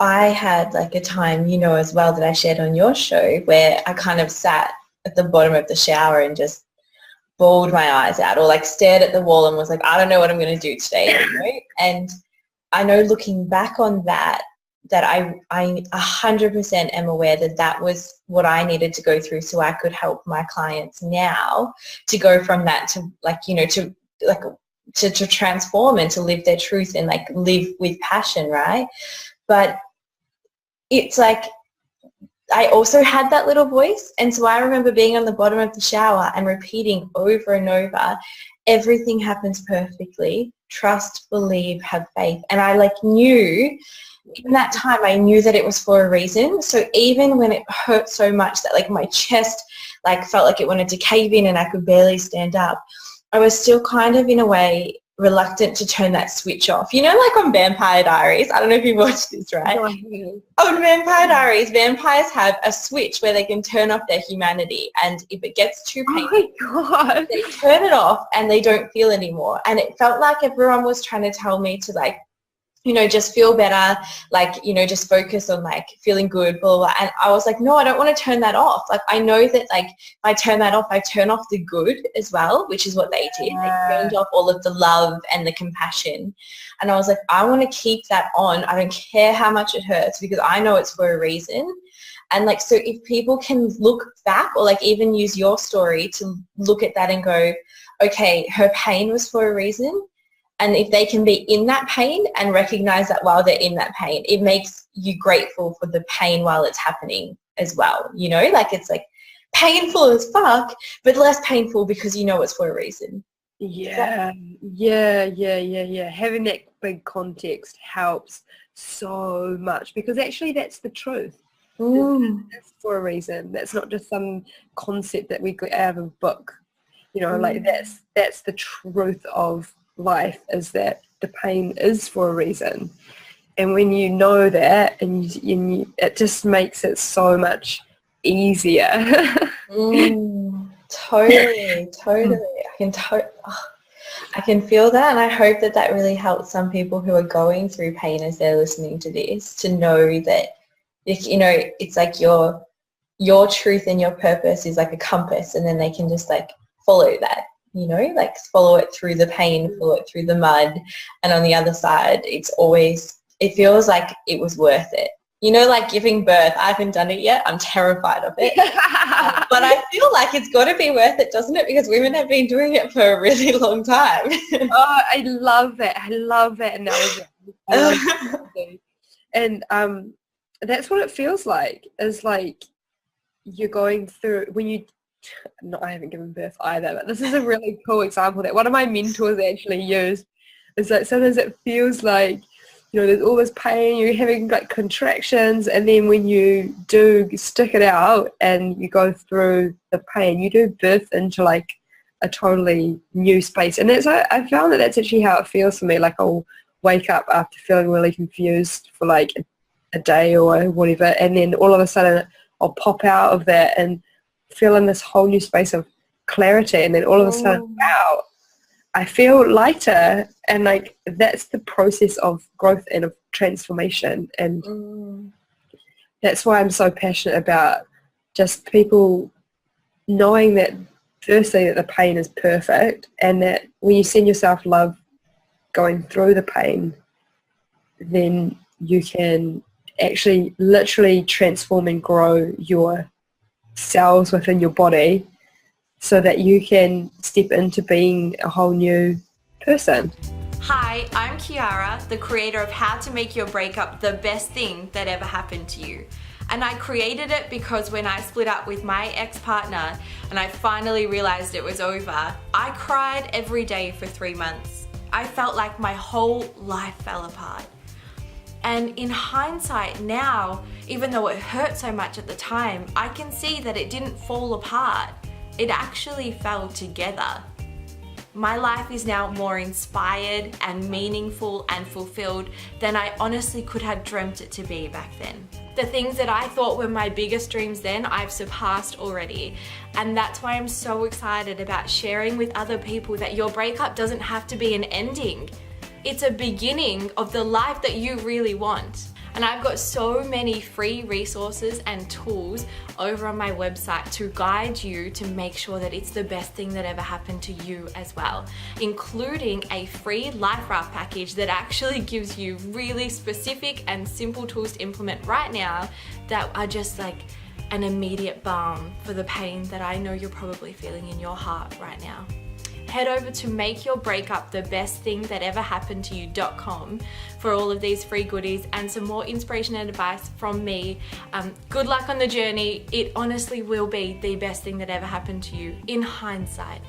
I had like a time, as well, that I shared on your show where I kind of sat at the bottom of the shower and just bawled my eyes out, or like stared at the wall and was like, I don't know what I'm going to do today. And I know, looking back on that I 100% am aware that that was what I needed to go through so I could help my clients now to go from that to to transform and to live their truth and like live with passion, right? But it's like I also had that little voice, and so I remember being on the bottom of the shower and repeating over and over, everything happens perfectly, trust, believe, have faith. And I like knew in that time, I knew that it was for a reason. So even when it hurt so much that like my chest like felt like it wanted to cave in and I could barely stand up, I was still kind of in a way reluctant to turn that switch off. Like on Vampire Diaries, I don't know if you've watched this, right? On Vampire Diaries, vampires have a switch where they can turn off their humanity, and if it gets too painful, they turn it off and they don't feel anymore. And it felt like everyone was trying to tell me to like, just feel better, like, just focus on like feeling good, blah, blah, blah. And I was like, no, I don't want to turn that off. Like, I know that like if I turn that off, I turn off the good as well, which is what they did. They turned off all of the love and the compassion. And I was like, I want to keep that on. I don't care how much it hurts, because I know it's for a reason. And like, so if people can look back or like even use your story to look at that and go, okay, her pain was for a reason. And if they can be in that pain and recognize that while they're in that pain, it makes you grateful for the pain while it's happening as well. Like it's like painful as fuck, but less painful because it's for a reason. Yeah. Having that big context helps so much, because actually that's the truth. It's for a reason. That's not just some concept that we got out of a book. Like that's the truth of life, is that the pain is for a reason. And when you know that, and you it just makes it so much easier. Totally. I can feel that, and I hope that that really helps some people who are going through pain as they're listening to this, to know that it's like your truth and your purpose is like a compass, and then they can just like follow that. Like follow it through the pain, follow it through the mud. And on the other side, it feels like it was worth it. Like giving birth, I haven't done it yet. I'm terrified of it. But I feel like it's got to be worth it, doesn't it? Because women have been doing it for a really long time. Oh, I love that. I love that analogy. And that's what it feels like, is like you're going through when you... No, I haven't given birth either, but this is a really cool example that one of my mentors actually used. Is that sometimes it feels like, there's all this pain, you're having like contractions, and then when you do stick it out and you go through the pain, you do birth into like a totally new space. And I found that that's actually how it feels for me. Like I'll wake up after feeling really confused for like a day or whatever, and then all of a sudden I'll pop out of that and feel in this whole new space of clarity, and then all of a sudden, wow, I feel lighter. And like that's the process of growth and of transformation. And that's why I'm so passionate about just people knowing that, firstly, that the pain is perfect, and that when you send yourself love going through the pain, then you can actually literally transform and grow your cells within your body so that you can step into being a whole new person. Hi, I'm Kiara, the creator of How to Make Your Breakup the Best Thing That Ever Happened to You. And I created it because when I split up with my ex-partner and I finally realized it was over, I cried every day for 3 months. I felt like my whole life fell apart. And in hindsight now, even though it hurt so much at the time, I can see that it didn't fall apart. It actually fell together. My life is now more inspired and meaningful and fulfilled than I honestly could have dreamt it to be back then. The things that I thought were my biggest dreams then, I've surpassed already. And that's why I'm so excited about sharing with other people that your breakup doesn't have to be an ending. It's a beginning of the life that you really want. And I've got so many free resources and tools over on my website to guide you to make sure that it's the best thing that ever happened to you as well, including a free Life Raft package that actually gives you really specific and simple tools to implement right now that are just like an immediate balm for the pain that I know you're probably feeling in your heart right now. Head over to makeyourbreakup.thebestthingateverhappenedtoyou.com for all of these free goodies and some more inspiration and advice from me. Good luck on the journey. It honestly will be the best thing that ever happened to you in hindsight.